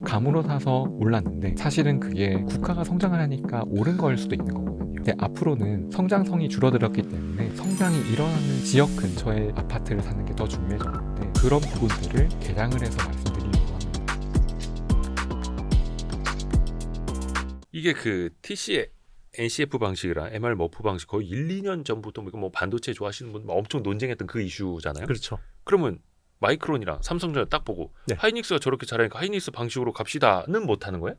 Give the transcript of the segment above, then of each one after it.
감으로 사서 올랐는데 사실은 그게 국가가 성장을 하니까 오른 거일 수도 있는 거거든요. 근데 앞으로는 성장성이 줄어들었기 때문에 성장이 일어나는 지역 근처에 아파트를 사는 게 더 중요해졌는데 그런 부분들을 계량을 해서 말씀드리려고 합니다. 이게 그 TC의 NCF 방식이랑 MR 머프 방식 거의 1, 2년 전부터 뭐 반도체 좋아하시는 분 엄청 논쟁했던 그 이슈잖아요. 그렇죠. 그러면 마이크론이랑 삼성전자 딱 보고 네. 하이닉스가 저렇게 잘하니까 하이닉스 방식으로 갑시다는 못하는 거예요?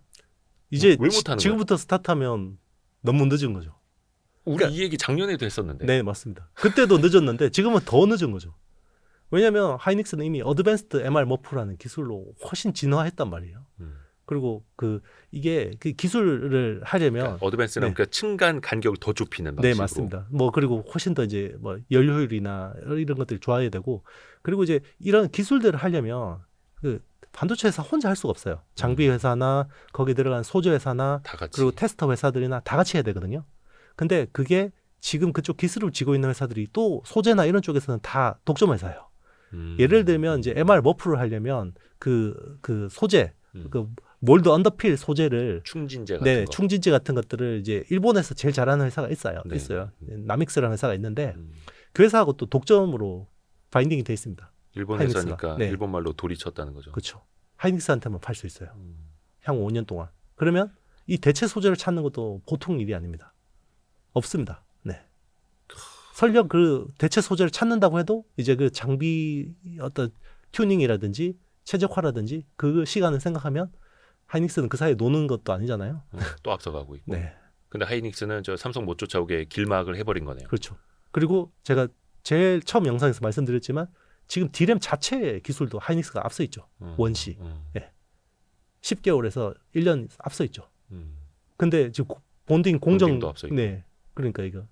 이제 왜 못하는 지금부터 스타트하면 너무 늦은 거죠. 우리 그러니까- 이 얘기 작년에도 했었는데. 네, 맞습니다. 그때도 늦었는데 지금은 더 늦은 거죠. 왜냐하면 하이닉스는 이미 어드밴스드 MR 머프라는 기술로 훨씬 진화했단 말이에요. 그리고 이게 그 기술을 하려면 그러니까 어드밴스는 네. 그러니까 층간 간격을 더 좁히는 방식으로. 네, 맞습니다. 뭐 그리고 훨씬 더 이제 뭐 연료율이나 이런 것들을 좋아해야 되고, 그리고 이제 이런 기술들을 하려면 그 반도체 회사 혼자 할 수가 없어요. 장비 회사나 거기에 들어간 소재 회사나 다 같이. 그리고 테스터 회사들이나 다 같이 해야 되거든요. 근데 그게 지금 그쪽 기술을 쥐고 있는 회사들이 또 소재나 이런 쪽에서는 다 독점 회사예요. 예를 들면 이제 MR 머프를 하려면 그 소재, 그 몰드 언더필 소재를 충진제 같은 네, 거. 충진지 같은 것들을 이제 일본에서 제일 잘하는 회사가 있어요. 네. 있어요. 나믹스라는 회사가 있는데 음. 그 회사하고 또 독점으로 바인딩이 돼 있습니다. 일본 하이닉스가. 회사니까 네. 일본 말로 돌이 쳤다는 거죠. 그렇죠. 하이닉스한테만 팔 수 있어요. 음. 향후 5년 동안. 그러면 이 대체 소재를 찾는 것도 보통 일이 아닙니다. 없습니다. 네. 설령 그 대체 소재를 찾는다고 해도 이제 그 장비 어떤 튜닝이라든지 최적화라든지 그 시간을 생각하면 하이닉스는 그 사이에 노는 것도 아니잖아요. 또 앞서가고 있고. 네. 근데 하이닉스는 저 삼성 못 쫓아오게 길막을 해버린 거네요. 그렇죠. 그리고 제가 제일 처음 영상에서 말씀드렸지만 지금 D램 자체의 기술도 하이닉스가 앞서 있죠. 원시. 10개월에서 1년 앞서 있죠. 근데 지금 본딩 공정 본딩도 앞서 있고. 네. 그러니까 이거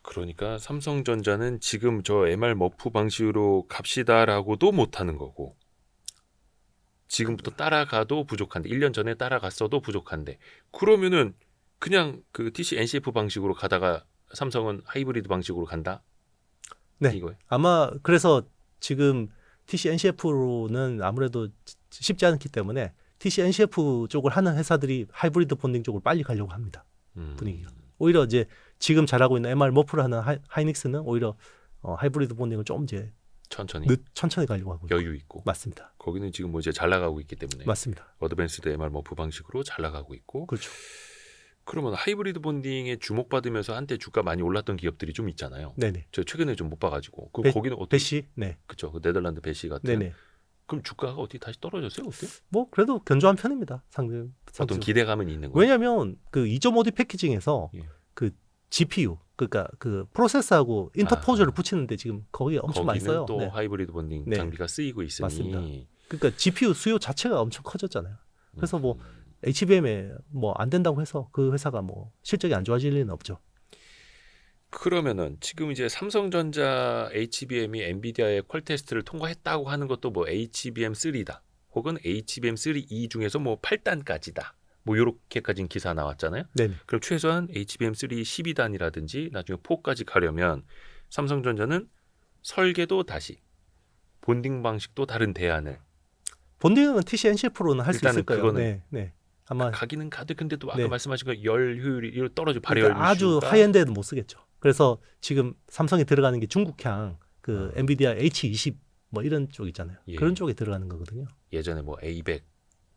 그러니까 삼성전자는 지금 저 MR 머프 방식으로 갑시다라고도 못하는 거고 지금부터 따라가도 부족한데 1년 전에 따라갔어도 부족한데 그러면은 그냥 그 TC NCF 방식으로 가다가 삼성은 하이브리드 방식으로 간다? 네. 이거예요? 아마 그래서 지금 TC NCF로는 아무래도 쉽지 않기 때문에 TC NCF 쪽을 하는 회사들이 하이브리드 본딩 쪽으로 빨리 가려고 합니다. 분위기가. 오히려 이제 지금 잘하고 있는 MR 머프를 하는 하이닉스는 오히려 하이브리드 본딩을 좀 이제 천천히 천천히 가려고 하고 있고. 여유 있고 맞습니다. 거기는 지금 뭐 이제 잘 나가고 있기 때문에 맞습니다. 어드밴스드 MR 머프 방식으로 잘 나가고 있고 그렇죠. 그러면 하이브리드 본딩에 주목받으면서 한때 주가 많이 올랐던 기업들이 좀 있잖아요. 네네. 저 최근에 좀 못 봐가지고 거기는 어떻게 배시, 네, 그쵸 그 네덜란드 배시 같은 네네. 그럼 주가가 어떻게 다시 떨어졌어요? 어때? 뭐 그래도 견조한 편입니다. 어떤 기대감은 있는 거예요? 왜냐하면 그 2.5D 패키징에서 예. 그 GPU 그러니까 그 프로세서하고 인터포저를 붙이는데 지금 거기에 엄청 많이 거기는 써요. 또 네. 하이브리드 본딩 네. 장비가 쓰이고 있으니 맞습니다. 그러니까 GPU 수요 자체가 엄청 커졌잖아요. 그래서 뭐 HBM에 뭐 안 된다고 해서 그 회사가 뭐 실적이 안 좋아질 리는 없죠. 그러면은 지금 이제 삼성전자 HBM이 엔비디아의 퀄 테스트를 통과했다고 하는 것도 뭐 HBM3다 혹은 HBM3E 중에서 뭐 8단까지다 뭐 요렇게까지는 기사 나왔잖아요. 네. 그럼 최소한 HBM3 12단이라든지 나중에 4까지 가려면 삼성전자는 설계도 다시 본딩 방식도 다른 대안을 본딩은 TC NCF로는 할 수 일단은 있을 거예요. 그거는 네, 네. 아마 가기는 가도 근데 또 아까 네. 말씀하신 거 열 효율이 떨어져 발열 그러니까 아주 이슈가 하이엔드에는 못 쓰겠죠. 그래서 지금 삼성이 들어가는 게 중국향 그 엔비디아 H20 뭐 이런 쪽 있잖아요. 예. 그런 쪽에 들어가는 거거든요. 예전에 뭐 A100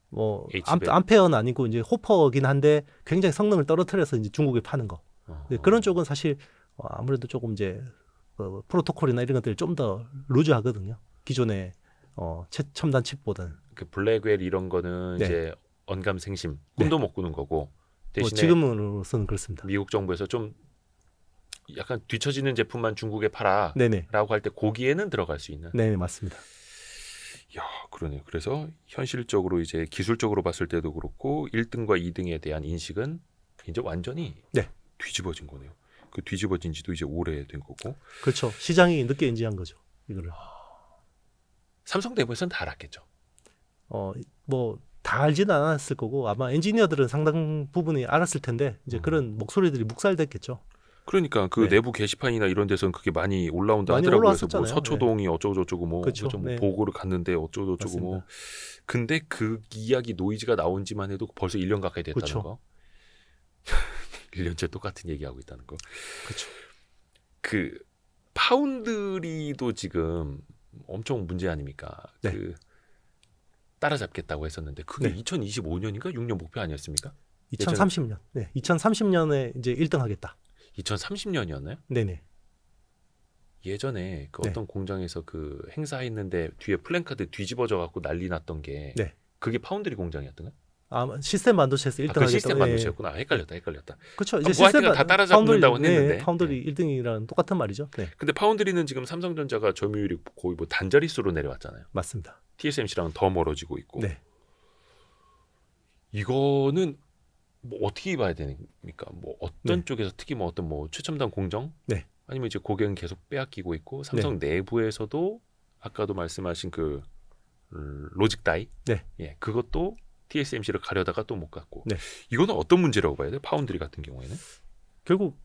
뭐 H100. 암페어는 아니고 이제 호퍼긴 한데 굉장히 성능을 떨어뜨려서 이제 중국에 파는 거. 네, 그런 쪽은 사실 아무래도 조금 이제 프로토콜이나 이런 것들이 좀 더 루즈하거든요. 기존의 첨단 칩보다는. 그 블랙웰 이런 거는 네. 이제 언감생심 꿈도 못 꾸는 거고 뭐 대신에 지금으로서는 그렇습니다. 미국 정부에서 좀 약간 뒤처지는 제품만 중국에 팔아라고 네네. 할 때 거기에는 들어갈 수 있는. 네, 맞습니다. 야, 그러네요. 그래서 현실적으로 이제 기술적으로 봤을 때도 그렇고 1등과 2등에 대한 인식은 이제 완전히 네. 뒤집어진 거네요. 그 뒤집어진 지도 이제 오래된 거고. 그렇죠. 시장이 늦게 인지한 거죠. 이거를. 삼성 내부에서는 다 알았겠죠. 뭐 다 알지는 않았을 거고 아마 엔지니어들은 상당 부분이 알았을 텐데 이제 그런 목소리들이 묵살됐겠죠. 그러니까 그 네. 내부 게시판이나 이런 데서는 그게 많이 올라온다 많이 하더라고요. 그래서 뭐 올라왔었잖아요. 서초동이 어쩌고 저쩌고 뭐, 그쵸. 그죠? 뭐 네. 보고를 갔는데 어쩌고 저쩌고 뭐. 근데 그 이야기 노이즈가 나온 지만 해도 벌써 1년 가까이 됐다는 그쵸. 거. 1년째 똑같은 얘기하고 있다는 거. 그렇죠. 그 파운드리도 지금 엄청 문제 아닙니까? 네. 그 따라잡겠다고 했었는데 그게 네. 2025년인가 6년 목표 아니었습니까? 2030년. 네. 2030년에 이제 1등 하겠다. 2030년이었나요? 네네. 예전에 그 네. 어떤 공장에서 그 행사했는데 뒤에 플랜카드 뒤집어져 갖고 난리 났던 게 네. 그게 파운드리 공장이었던가? 아, 시스템 반도체에서 1등 그 하겠다. 시스템 반도체였구나. 헷갈렸다. 그렇죠. 뭐 이제 시스템 하여튼 다 따라잡는다고 했는데. 파운드리 1등이랑 똑같은 말이죠. 네. 근데 파운드리는 지금 삼성전자가 점유율이 거의 뭐 단자릿수로 내려왔잖아요. 맞습니다. TSMC랑은 더 멀어지고 있고. 네. 이거는 뭐 어떻게 봐야 됩니까? 뭐 어떤 네. 쪽에서 특히 뭐 어떤 뭐 최첨단 공정? 네. 아니면 이제 고객은 계속 빼앗기고 있고 삼성 내부에서도 아까도 말씀하신 그 로직 다이, 네. 예, 그것도 TSMC를 가려다가 또 못 갔고. 네. 이거는 어떤 문제라고 봐야 돼? 파운드리 같은 경우에는 결국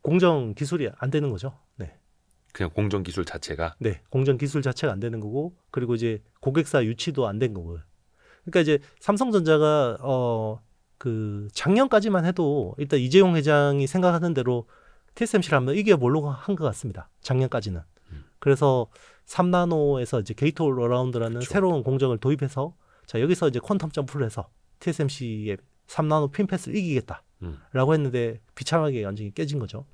공정 기술이 안 되는 거죠. 네. 그냥 공정 기술 자체가 네. 공정 기술 자체가 안 되는 거고, 그리고 이제 고객사 유치도 안 된 거고요. 그러니까 이제 삼성전자가 그 작년까지만 해도 일단 이재용 회장이 생각하는 대로 TSMC를 한번 이겨보려고 한 것 같습니다. 작년까지는. 그래서 3나노에서 이제 게이트 올 어라운드라는 그쵸. 새로운 공정을 도입해서 자 여기서 이제 퀀텀 점프를 해서 TSMC의 3나노 핀패스를 이기겠다라고 했는데 비참하게 완전히 깨진 거죠.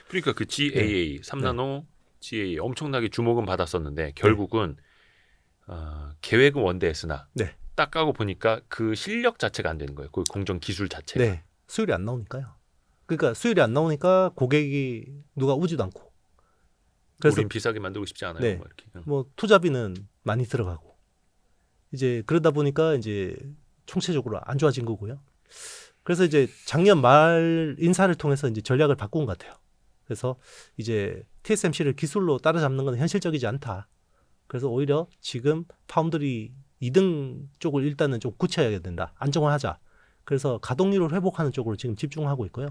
그러니까 그 GAA 3나노 GAA 엄청나게 주목은 받았었는데 결국은 계획은 원대했으나 네. 딱 까고 보니까 그 실력 자체가 안 되는 거예요. 그 공정 기술 자체가. 네. 수율이 안 나오니까요. 그러니까 수율이 안 나오니까 고객이 누가 오지도 않고. 그래서 우린 비싸게 만들고 싶지 않아요. 네. 뭐 이렇게. 뭐 투자비는 많이 들어가고 이제 그러다 보니까 이제 총체적으로 안 좋아진 거고요. 그래서 이제 작년 말 인사를 통해서 이제 전략을 바꾼 것 같아요. 그래서 이제 TSMC를 기술로 따라잡는 건 현실적이지 않다. 그래서 오히려 지금 파운드리 2등 쪽을 일단은 좀 굳혀야 된다. 안정화하자. 그래서 가동률을 회복하는 쪽으로 지금 집중하고 있고요.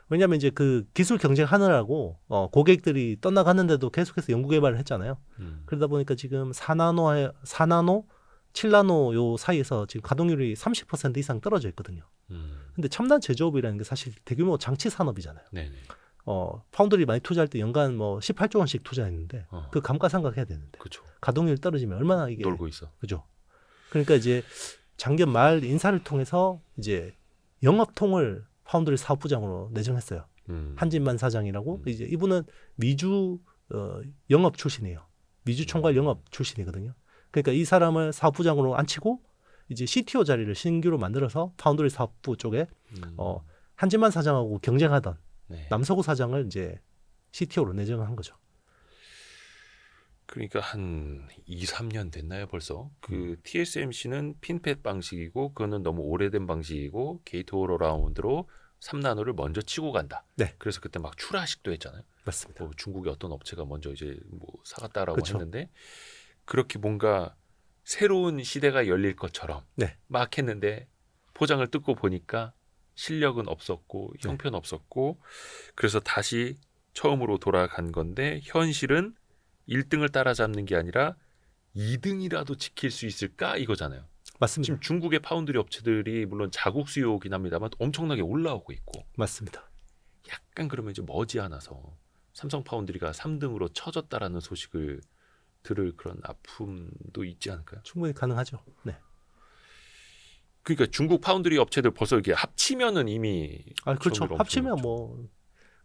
왜냐하면 이제 그 기술 경쟁하느라고 고객들이 떠나갔는데도 계속해서 연구 개발을 했잖아요. 그러다 보니까 지금 4나노, 7나노 요 사이에서 지금 가동률이 30% 이상 떨어져 있거든요. 근데 첨단 제조업이라는 게 사실 대규모 장치 산업이잖아요. 네네. 파운드리 많이 투자할 때 연간 뭐 18조 원씩 투자했는데 그 감가상각해야 되는데 그렇죠. 가동률 떨어지면 얼마나 이게 놀고 있어. 그죠? 그러니까 이제 작년 말 인사를 통해서 이제 영업통을 파운드리 사업부장으로 내정했어요. 한진만 사장이라고 이제 이분은 미주 영업 출신이에요. 미주 총괄 영업 출신이거든요. 그러니까 이 사람을 사업부장으로 앉히고 이제 CTO 자리를 신규로 만들어서 파운드리 사업부 쪽에 한진만 사장하고 경쟁하던 네. 남서구 사장을 이제 CTO로 내정한 거죠. 그러니까 한 2, 3년 됐나요 벌써? 그 TSMC는 핀팻 방식이고 그거는 너무 오래된 방식이고 게이트 올 어라운드로 3나노를 먼저 치고 간다. 네. 그래서 그때 막 출하식도 했잖아요. 맞습니다. 뭐 중국의 어떤 업체가 먼저 이제 뭐 사갔다라고 그쵸. 했는데 그렇게 뭔가 새로운 시대가 열릴 것처럼 네. 막 했는데 포장을 뜯고 보니까 실력은 없었고 형편 없었고 그래서 다시 처음으로 돌아간 건데 현실은 1등을 따라잡는 게 아니라 2등이라도 지킬 수 있을까 이거잖아요. 맞습니다. 지금 중국의 파운드리 업체들이 물론 자국 수요긴 합니다만 엄청나게 올라오고 있고 맞습니다. 약간 그러면 이제 머지않아서 삼성 파운드리가 3등으로 쳐졌다라는 소식을 들을 그런 아픔도 있지 않을까요? 충분히 가능하죠. 네. 그러니까 중국 파운드리 업체들 벌써 이게 합치면은 이미 그렇죠. 점유율 합치면 엄청 뭐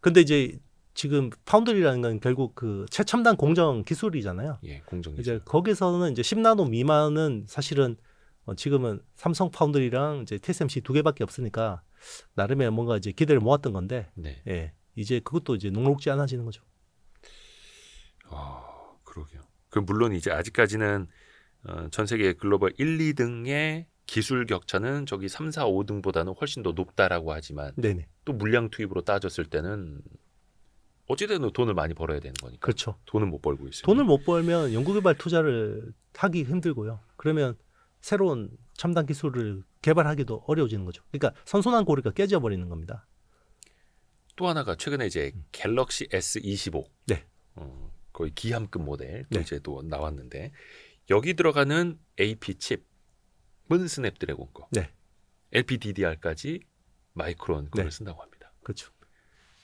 근데 이제 지금 파운드리라는 건 결국 그 최첨단 공정 기술이잖아요. 예, 공정 이제 기술. 거기서는 이제 10나노 미만은 사실은 지금은 삼성 파운드리랑 이제 TSMC 두 개밖에 없으니까 나름의 뭔가 이제 기대를 모았던 건데 네. 예. 이제 그것도 이제 녹록지 않아지는 거죠. 그러게요. 그 물론 이제 아직까지는 전 세계 글로벌 1, 2등의 기술 격차는 저기 3, 4, 5등보다는 훨씬 더 높다라고 하지만 네네. 또 물량 투입으로 따졌을 때는 어찌되든 돈을 많이 벌어야 되는 거니까. 그렇죠. 돈은 못 벌고 있어요. 돈을 못 벌면 연구개발 투자를 하기 힘들고요. 그러면 새로운 첨단 기술을 개발하기도 어려워지는 거죠. 그러니까 선순환 고리가 깨져버리는 겁니다. 또 하나가 최근에 이제 갤럭시 S25 네. 거의 기함급 모델 또 네. 이제 또 나왔는데 여기 들어가는 AP 칩은 스냅드래곤 거, 네. LPDDR까지 마이크론 거를 네. 쓴다고 합니다. 그렇죠.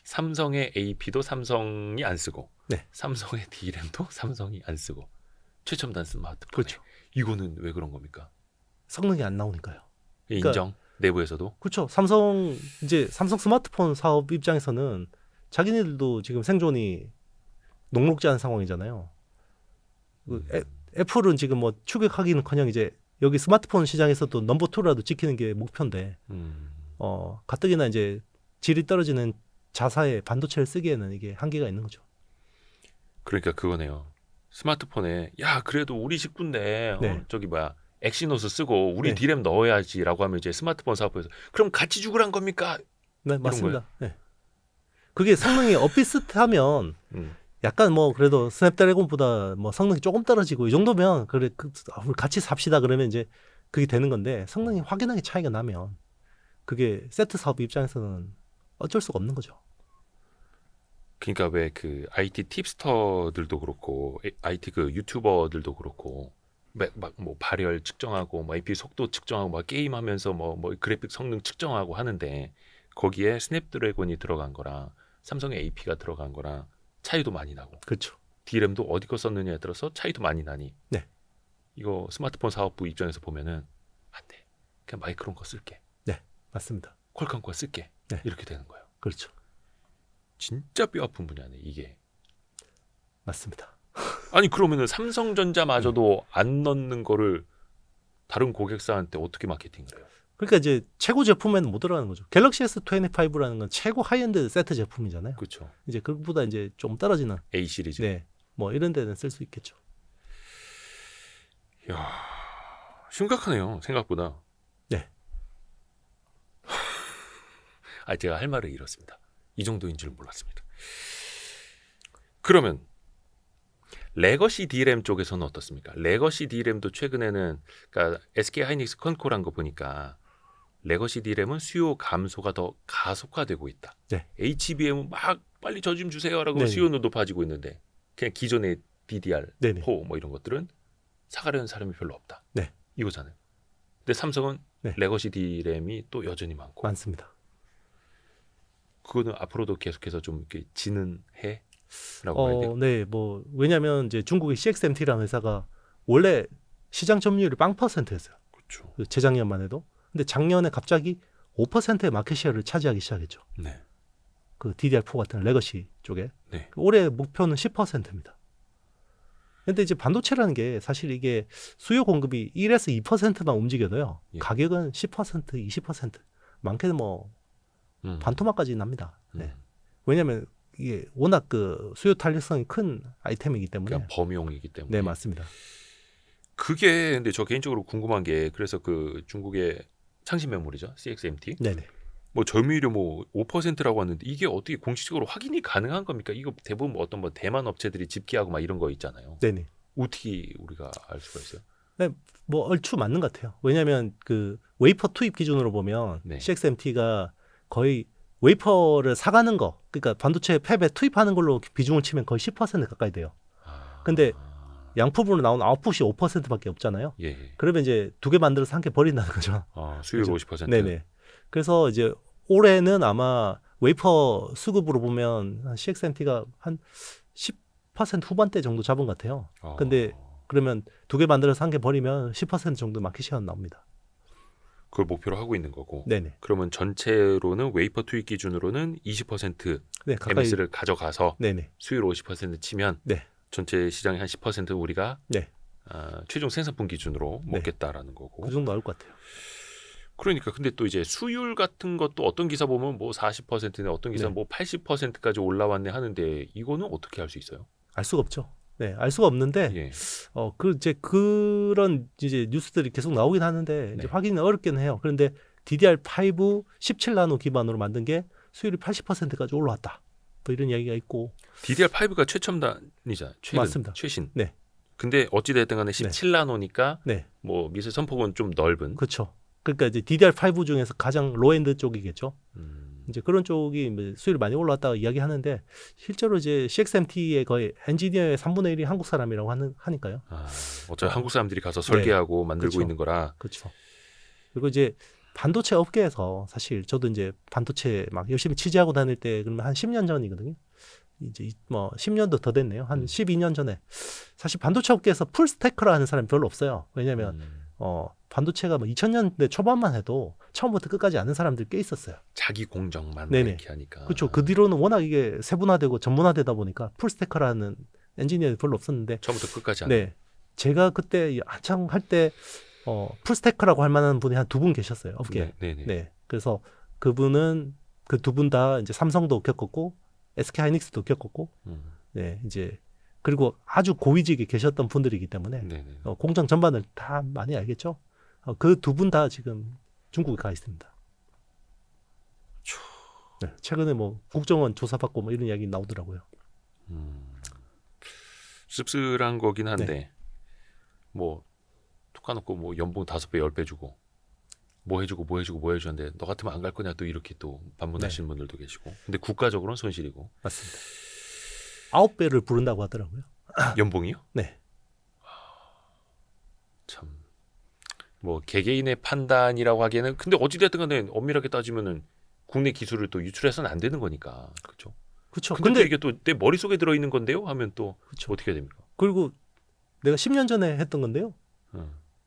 삼성의 AP도 삼성이 안 쓰고, 네. 삼성의 D램도 삼성이 안 쓰고, 최첨단 스마트폰에 그렇죠. 이거는 왜 그런 겁니까? 성능이 안 나오니까요. 인정 내부에서도. 그렇죠. 삼성 스마트폰 사업 입장에서는 자기네들도 지금 생존이 녹록지 않은 상황이잖아요. 애플은 지금 뭐 추격하기는커녕 이제 여기 스마트폰 시장에서도 넘버 2라도 지키는 게 목표인데 가뜩이나 이제 질이 떨어지는 자사의 반도체를 쓰기에는 이게 한계가 있는 거죠. 그러니까 그거네요. 스마트폰에 야 그래도 우리 식구인데 네. 저기 뭐야 엑시노스 쓰고 우리 네. D램 넣어야지라고 하면 이제 스마트폰 사업부에서 그럼 같이 죽으란 겁니까? 네, 맞습니다. 네. 그게 성능이 엇비슷하면 음. 약간 뭐 그래도 스냅드래곤보다 뭐 성능이 조금 떨어지고 이 정도면 그래 우리 같이 삽시다 그러면 이제 그게 되는 건데 성능이 확연하게 차이가 나면 그게 세트 사업 입장에서는 어쩔 수가 없는 거죠. 그러니까 왜 그 IT 팁스터들도 그렇고 IT 그 유튜버들도 그렇고 막 뭐 발열 측정하고 뭐 AP 속도 측정하고 막 게임하면서 뭐 그래픽 성능 측정하고 하는데 거기에 스냅드래곤이 들어간 거랑 삼성의 AP가 들어간 거랑 차이도 많이 나고 그렇죠. D램도 어디 거 썼느냐에 따라서 차이도 많이 나니 네. 이거 스마트폰 사업부 입장에서 보면은 안 돼. 그냥 마이크론 거 쓸게. 네, 맞습니다. 퀄컴 거 쓸게. 네. 이렇게 되는 거예요. 그렇죠. 진짜 뼈 아픈 분야네 이게. 맞습니다. 아니 그러면은 삼성전자마저도 안 넣는 거를 다른 고객사한테 어떻게 마케팅을 해요? 그러니까 이제 최고 제품에는 못 들어가는 거죠. 갤럭시 S25라는 건 최고 하이엔드 세트 제품이잖아요. 그렇죠. 이제 그것보다 이제 좀 떨어지는 A 시리즈. 네, 뭐 이런 데는 쓸 수 있겠죠. 야 심각하네요 생각보다. 네. 아 제가 할 말을 잃었습니다. 이 정도인 줄 몰랐습니다. 그러면 레거시 D램 쪽에서는 어떻습니까? 레거시 D램도 최근에는 그러니까 SK 하이닉스 컨콜한 거 보니까 레거시 D램은 수요 감소가 더 가속화되고 있다. 네. HBM은 막 빨리 저 좀 주세요라고 네네. 수요는 높아지고 있는데 그냥 기존의 DDR4 네네. 뭐 이런 것들은 사가려는 사람이 별로 없다. 네. 이거잖아요. 근데 삼성은 네. 레거시 D램이 또 여전히 많고 많습니다. 그거는 앞으로도 계속해서 좀 이렇게 진행해 라고 봐야 돼요. 네, 뭐 왜냐하면 이제 중국의 CXMT라는 회사가 원래 시장 점유율이 0%였어요. 그렇죠. 그 재작년만 해도. 근데 작년에 갑자기 5%의 마켓시어를 차지하기 시작했죠. 네. 그 DDR4 같은 레거시 쪽에. 네. 올해 목표는 10%입니다. 근데 이제 반도체라는 게 사실 이게 수요 공급이 1에서 2%만 움직여도요. 예. 가격은 10%, 20%, 많게는 뭐 반토막까지 납니다. 네. 음. 왜냐하면 이게 워낙 그 수요 탄력성이 큰 아이템이기 때문에. 그러니까 범용이기 때문에. 네, 맞습니다. 그게 근데 저 개인적으로 궁금한 게 그래서 그 중국의 창신 메모리죠. CXMT. 네네. 뭐 점유율이 뭐 5%라고 하는데 이게 어떻게 공식적으로 확인이 가능한 겁니까? 이거 대부분 뭐 어떤 뭐 대만 업체들이 집계하고 막 이런 거 있잖아요. 네네. 어떻게 우리가 알 수가 있어요? 네, 뭐 얼추 맞는 것 같아요. 왜냐하면 그 웨이퍼 투입 기준으로 보면 네. CXMT가 거의 웨이퍼를 사가는 거, 그러니까 반도체 팹에 투입하는 걸로 비중을 치면 거의 10% 가까이 돼요. 근데 양품으로 나온 아웃풋이 5%밖에 없잖아요. 예. 그러면 이제 두 개 만들어서 한 개 버린다는 거죠. 수율 그죠? 50%. 네네. 그래서 이제 올해는 아마 웨이퍼 수급으로 보면 CXMT가 한 10% 후반대 정도 잡은 것 같아요. 근데 그러면 두 개 만들어서 한 개 버리면 10% 정도 마켓시어 나옵니다. 그걸 목표로 하고 있는 거고. 네네. 그러면 전체로는 웨이퍼 투입 기준으로는 20% 네, 가까이. MS를 가져가서 네네. 수율 50% 치면 네. 전체 시장의 한 10% 우리가 네. 최종 생산분 기준으로 네. 먹겠다라는 거고. 그 정도 나올 것 같아요. 그러니까 근데 또 이제 수율 같은 것도 어떤 기사 보면 뭐 40%네 어떤 기사 네. 뭐 80%까지 올라왔네 하는데 이거는 어떻게 할 수 있어요? 알 수가 없죠. 네, 알 수가 없는데 예. 그런 이제 뉴스들이 계속 나오긴 하는데 이제 네. 확인은 어렵긴 해요. 그런데 DDR5 17나노 기반으로 만든 게 수율이 80%까지 올라왔다. 뭐 이런 이야기가 있고. DDR5가 최첨단이잖아요. 맞습니다. 최신. 네. 근데 어찌 됐든 간에 17나노니까 네, 뭐 미세 선폭은 좀 넓은. 그렇죠. 그러니까 이제 DDR5 중에서 가장 로엔드 쪽이겠죠. 이제 그런 쪽이 뭐 수율이 많이 올라왔다고 이야기하는데 실제로 이제 CXMT의 거의 엔지니어의 3분의 1이 한국 사람이라고 하니까요. 어차피 한국 사람들이 가서 설계하고 만들고 그렇죠. 있는 거라. 그렇죠. 그리고 이제 반도체 업계에서 사실 저도 이제 반도체 막 열심히 취재하고 다닐 때 그러면 한 10년 전이거든요. 이제 뭐 10년도 더 됐네요. 한 12년 전에 사실 반도체 업계에서 풀스태커라 하는 사람이 별로 없어요. 왜냐하면 반도체가 뭐 2000년대 초반만 해도 처음부터 끝까지 아는 사람들 꽤 있었어요. 자기 공정만 네네. 이렇게 하니까. 그렇죠. 그 뒤로는 워낙 이게 세분화되고 전문화되다 보니까 풀스태커라는 엔지니어가 별로 없었는데 처음부터 끝까지 안. 네. 제가 그때 한창 할 때 풀스태커라고 할 만한 분이 한 두 분 계셨어요. 업계에. 네네. 네. 그래서 그분은 그 두 분 다 이제 삼성도 겪었고 SK 하이닉스도 겪었고 네, 이제 그리고 아주 고위직에 계셨던 분들이기 때문에 네네. 공정 전반을 다 많이 알겠죠. 그 두 분 다 지금 중국에 가 있습니다. 네, 최근에 뭐 국정원 조사받고 뭐 이런 이야기 나오더라고요. 씁쓸한 거긴 한데 네. 뭐 툭 까놓고 뭐 연봉 5배 10배 주고 뭐 해주고 뭐 해주고 뭐 해주는데 너 같으면 안 갈 거냐 또 이렇게 또 반문하시는 분들도 계시고. 근데 국가적으로는 손실이고. 맞습니다. 9배를 부른다고 하더라고요. 연봉이요? 네. 참. 뭐 개개인의 판단이라고 하기에는 근데 어찌됐든 간에 엄밀하게 따지면은 국내 기술을 또 유출해서는 안 되는 거니까. 그렇죠. 그렇죠. 근데 또 이게 또 내 머릿속에 들어있는 건데요 하면 또 그쵸. 어떻게 해야 됩니까? 그리고 내가 10년 전에 했던 건데요.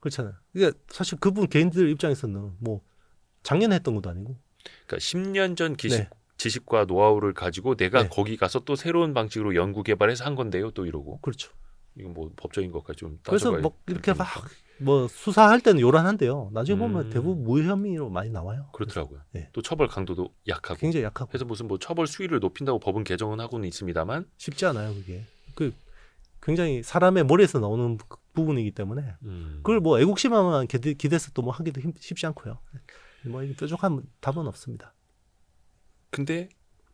그렇잖아요. 이게 사실 그분 개인들 입장에서는 뭐 작년에 했던 것도 아니고. 그러니까 10년 전 네. 지식과 노하우를 가지고 내가 네. 거기 가서 또 새로운 방식으로 연구 개발해서 한 건데요 또 이러고. 그렇죠. 이거 뭐 법적인 것까지 좀 그래서 따져봐야 뭐 이렇게 되니까. 막 뭐 수사할 때는 요란한데요. 나중에 보면 음. 대부분 무혐의로 많이 나와요. 그렇더라고요. 그래서, 네. 또 처벌 강도도 약하고. 굉장히 약하고 그래서 무슨 뭐 처벌 수위를 높인다고 법은 개정은 하고는 있습니다만. 쉽지 않아요. 그게 그 굉장히 사람의 머리에서 나오는 부분이기 때문에 그걸 뭐 애국심만 기대서 또 뭐 하기도 쉽지 않고요. 뭐 이게 뾰족한 답은 없습니다. 근데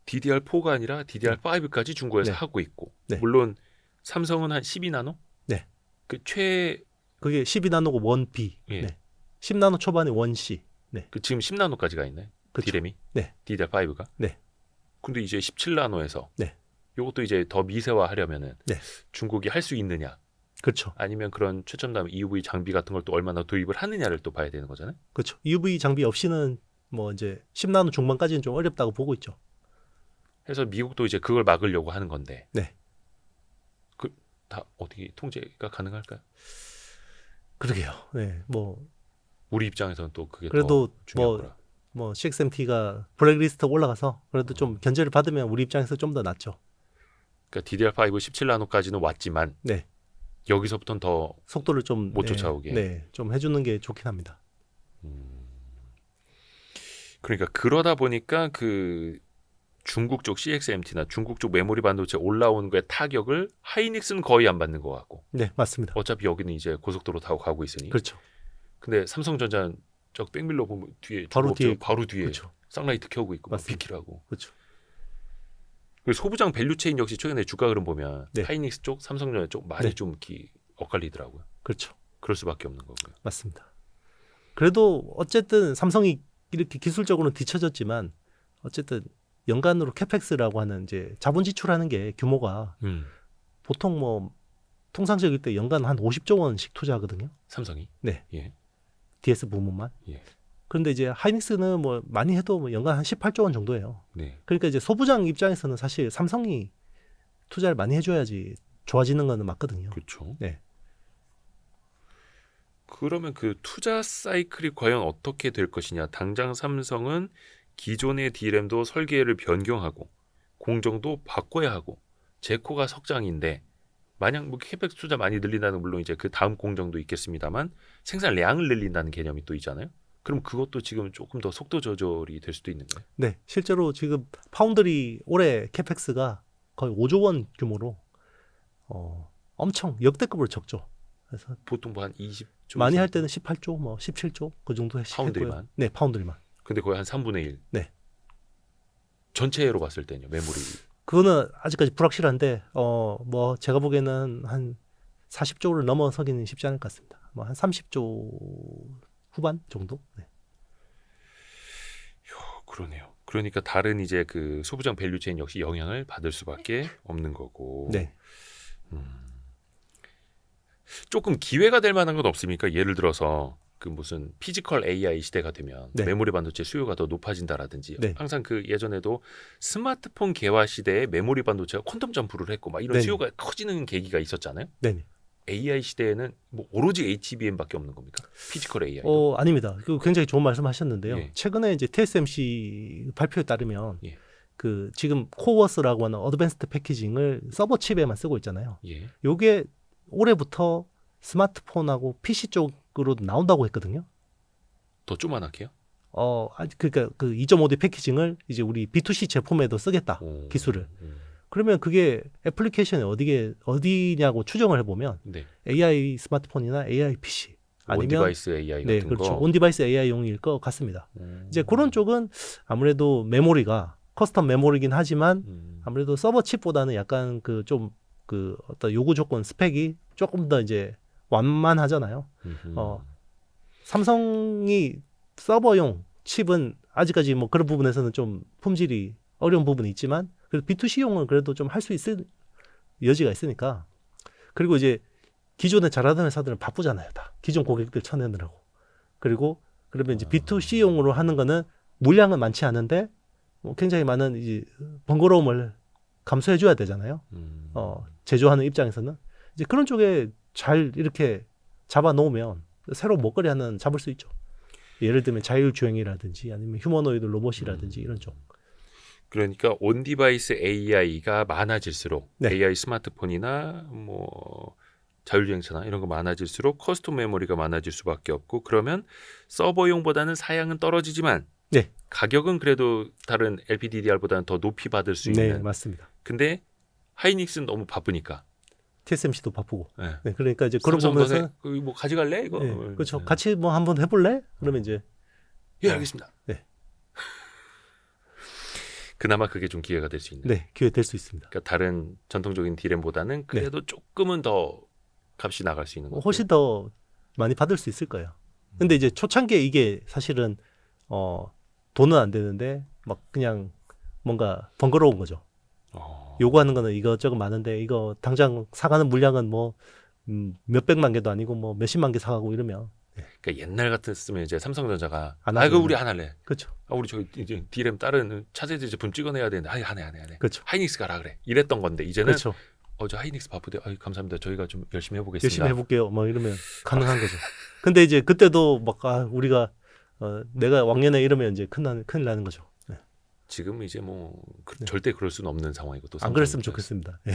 DDR4가 아니라 DDR5까지 중국에서 네. 하고 있고. 네. 물론 삼성은 한 12나노? 네. 그 그게 12나노고 1B. 예. 네. 10나노 초반에 1C. 네. 그 지금 10나노까지 가 있나요? 그쵸. 디램이? 네. DDR5가? 네. 근데 이제 17나노에서 네. 요것도 이제 더 미세화하려면은 네. 중국이 할 수 있느냐? 그렇죠. 아니면 그런 최첨단 EUV 장비 같은 걸 또 얼마나 도입을 하느냐를 또 봐야 되는 거잖아요. 그렇죠. UV 장비 없이는 뭐 이제 10나노 중반까지는 좀 어렵다고 보고 있죠. 그래서 미국도 이제 그걸 막으려고 하는 건데. 네. 그 다 어떻게 통제가 가능할까요? 그러게요. 네. 뭐 우리 입장에서는 또 그게 그래도 더 중요한 뭐 거라. 뭐 CXMT가 블랙리스트 올라가서 그래도 좀 견제를 받으면 우리 입장에서 좀 더 낫죠. 그러니까 DDR5 17나노까지는 왔지만 네. 여기서부터는 더 속도를 좀 못 쫓아오게. 네, 좀 해주는 게 좋긴 합니다. 그러니까 그러다 보니까 그 중국 쪽 CXMT나 중국 쪽 메모리 반도체 올라오는 거에 타격을 하이닉스는 거의 안 받는 것 같고. 네, 맞습니다. 어차피 여기는 이제 고속도로 타고 가고 있으니. 그렇죠. 근데 삼성전자는 저 백밀러 보면 뒤에 바로 뒤에 바로 뒤에 그렇죠. 쌍라이트 켜고 있고 막 맞습니다. 비키라고. 그렇죠. 그 소부장 밸류체인 역시 최근에 주가 흐름 보면 네. 하이닉스 쪽, 삼성전자 쪽 많이 네. 좀 이렇게 엇갈리더라고요. 그렇죠. 그럴 수밖에 없는 거고요. 맞습니다. 그래도 어쨌든 삼성이 이렇게 기술적으로는 뒤처졌지만 어쨌든 연간으로 캐펙스라고 하는 이제 자본 지출하는 게 규모가 보통 뭐 통상적일 때 연간 한 50조 원씩 투자하거든요. 삼성이? 네. 예. DS 부문만. 예. 그런데 이제 하이닉스는 뭐 많이 해도 뭐 연간 한 18조 원 정도예요. 네. 그러니까 이제 소부장 입장에서는 사실 삼성이 투자를 많이 해줘야지 좋아지는 거는 맞거든요. 그렇죠. 네. 그러면 그 투자 사이클이 과연 어떻게 될 것이냐. 당장 삼성은 기존의 D램도 설계를 변경하고 공정도 바꿔야 하고 제코가 석장인데 만약 뭐 캐펙스 투자 많이 늘린다는 물론 이제 그 다음 공정도 있겠습니다만 생산량을 늘린다는 개념이 또 있잖아요. 그럼 그것도 지금 조금 더 속도 조절이 될 수도 있는 거예요. 네, 실제로 지금 파운드리 올해 캐펙스가 거의 5조 원 규모로 엄청 역대급으로 적죠. 그래서 보통 뭐 한 20조 많이 할 때는 18조, 뭐 17조 그 정도 했고요. 파운드리만? 네, 파운드리만. 근데 거의 한 3분의 1. 네. 전체로 봤을 때는요. 메모리. 그거는 아직까지 불확실한데 뭐 제가 보기에는 한 40조를 넘어서기는 쉽지 않을 것 같습니다. 뭐 한 30조 후반 정도. 네. 그러네요. 그러니까 다른 이제 그 소부장 밸류체인 역시 영향을 받을 수밖에 없는 거고. 네. 조금 기회가 될 만한 건 없습니까? 예를 들어서 그 무슨 피지컬 AI 시대가 되면 네. 메모리 반도체 수요가 더 높아진다라든지 네. 항상 그 예전에도 스마트폰 개화 시대에 메모리 반도체가 퀀텀 점프를 했고 막 이런 네. 수요가 커지는 계기가 있었잖아요. 네. AI 시대에는 뭐 오로지 HBM밖에 없는 겁니까? 피지컬 AI. 아닙니다. 그 굉장히 좋은 말씀하셨는데요. 예. 최근에 이제 TSMC 발표에 따르면 예. 그 지금 코어스라고 하는 어드밴스드 패키징을 서버 칩에만 쓰고 있잖아요. 예. 요게 올해부터 스마트폰하고 PC 쪽으로 나온다고 했거든요. 더 쪼만하게요? 그러니까 그 2.5D 패키징을 이제 우리 B2C 제품에도 쓰겠다. 오. 기술을. 그러면 그게 애플리케이션이 어디냐고 추정을 해보면 네. AI 스마트폰이나 AI PC 온 아니면 디바이스 AI 네, 같은 그렇죠. 거. 온 디바이스 AI용일 것 같습니다. 이제 그런 쪽은 아무래도 메모리가 커스텀 메모리긴 하지만 아무래도 서버 칩보다는 약간 그 좀 그 어떤 요구 조건 스펙이 조금 더 이제 완만하잖아요. 삼성이 서버용 칩은 아직까지 뭐 그런 부분에서는 좀 품질이 어려운 부분이 있지만 그래도 B2C용은 그래도 좀 할 수 있을 여지가 있으니까. 그리고 이제 기존에 잘하던 회사들은 바쁘잖아요. 다 기존 고객들 쳐내느라고. 그리고 그러면 이제 B2C용으로 하는 거는 물량은 많지 않은데 뭐 굉장히 많은 이제 번거로움을 감수해 줘야 되잖아요. 제조하는 입장에서는 이제 그런 쪽에 잘 이렇게 잡아 놓으면 새로운 먹거리 하나는 잡을 수 있죠. 예를 들면 자율주행이라든지 아니면 휴머노이드 로봇이라든지 이런 쪽. 그러니까 온 디바이스 AI가 많아질수록 네. AI 스마트폰이나 뭐 자율주행차나 이런 거 많아질수록 커스텀 메모리가 많아질 수밖에 없고 그러면 서버용보다는 사양은 떨어지지만 네. 가격은 그래도 다른 LPDDR보다는 더 높이 받을 수 네, 있는. 맞습니다. 근데 하이닉스는 너무 바쁘니까. TSMC도 바쁘고. 네. 네, 그러니까 이제 그런 삼성 부분에서 너네 거기 뭐 가져갈래 이거? 네, 그렇죠. 같이 뭐 한번 해볼래? 그러면 이제 예 알겠습니다. 네. 그나마 그게 좀 기회가 될 수 있는. 네, 기회 될 수 있습니다. 그러니까 다른 전통적인 디램보다는 그래도 조금은 더 값이 나갈 수 있는 거. 훨씬 더 많이 받을 수 있을 거예요. 근데 이제 초창기에 이게 사실은 돈은 안 되는데 막 그냥 뭔가 번거로운 거죠. 요구하는 거는 이것저것 많은데 이거 당장 사가는 물량은 뭐 몇백만 개도 아니고 뭐 몇십만 개 사가고 이러면 그러니까 옛날 같았으면 이제 삼성전자가 안 아, 그 하죠. 우리 안 할래. 그렇죠. 우리 저기 이제 디램 다른 차세대 제품 찍어내야 되는데 안 해. 그렇죠. 하이닉스 가라 그래. 이랬던 건데 이제는 그렇죠. 저 하이닉스 바쁘대. 감사합니다. 저희가 좀 열심히 해보겠습니다. 열심히 해볼게요. 뭐 이러면 가능한 거죠. 근데 이제 그때도 막 우리가 내가 왕년에 이러면 이제 큰일 나는 거죠. 네. 지금 이제 뭐 네. 절대 그럴 수는 없는 상황이고 또 안 그랬으면 삼성 입장에서. 좋겠습니다. 예.